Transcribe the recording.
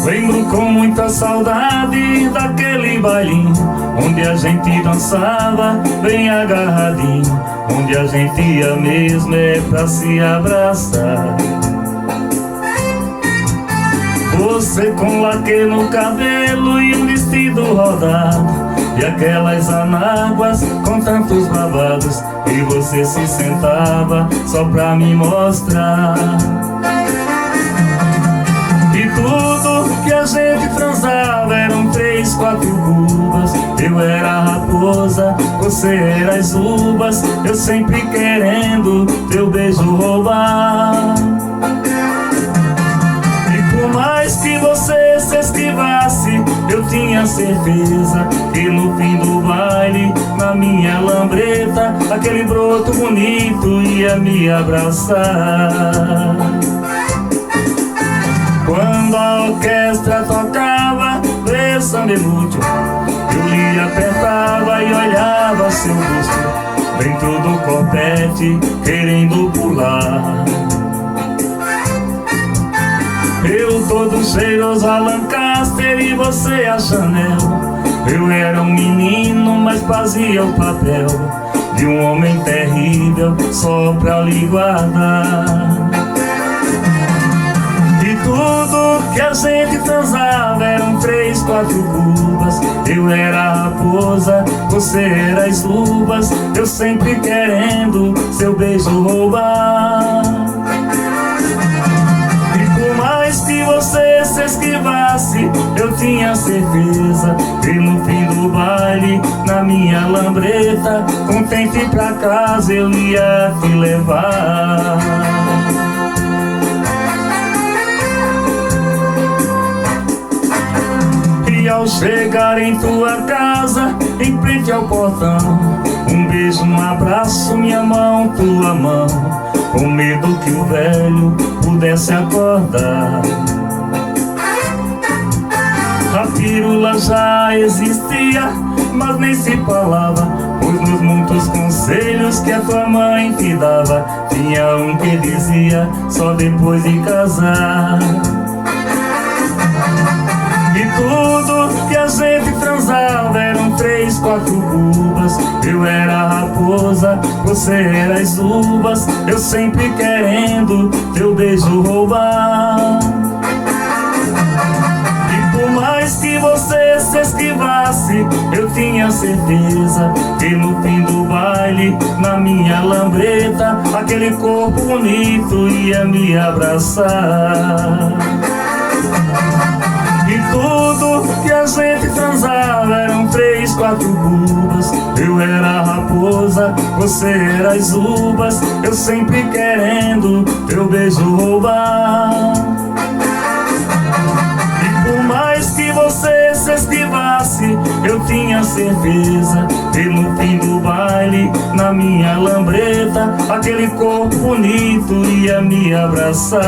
Lembro com muita saudade daquele bailinho onde a gente dançava bem agarradinho, onde a gente ia mesmo pra se abraçar. Você com laque no cabelo e um vestido rodado, e aquelas anáguas com tantos babados, e você se sentava só pra me mostrar. E tudo que a gente transava eram 3, 4 cubas. Eu era a raposa, você era as uvas, eu sempre querendo teu beijo roubar. E por mais que você se esquivasse, eu tinha certeza que no fim do baile, na minha lambreta, aquele broto bonito ia me abraçar. Quando a orquestra tocava Samba Inútil, eu lhe apertava e olhava seu rosto dentro do corpete, querendo pular. Eu todo cheiroso a Lancaster e você a Chanel. Eu era um menino, mas fazia o papel de um homem terrível só pra lhe guardar. Tudo que a gente transava eram 3, 4 cubas. Eu era a raposa, você era as uvas, eu sempre querendo seu beijo roubar. E por mais que você se esquivasse, eu tinha certeza que no fim do baile, na minha lambreta, contente pra casa eu ia te levar. E ao chegar em tua casa, em frente ao portão, um beijo, um abraço, minha mão, tua mão, com medo que o velho pudesse acordar. A pílula já existia, mas nem se falava, pois nos muitos conselhos que a tua mãe te dava, tinha um que dizia só depois de casar. E tudo que a gente transava eram 3, 4 cubas. Eu era a raposa, você era as uvas, eu sempre querendo teu beijo roubar. E por mais que você se esquivasse, eu tinha certeza que no fim do baile, na minha lambreta, aquele corpo bonito ia me abraçar. E tudo que a gente transava eram 3, 4 cubas. Eu era a raposa, você era as uvas, eu sempre querendo teu beijo roubar. E por mais que você se esquivasse, eu tinha certeza que no fim do baile, na minha lambreta, aquele corpo bonito ia me abraçar.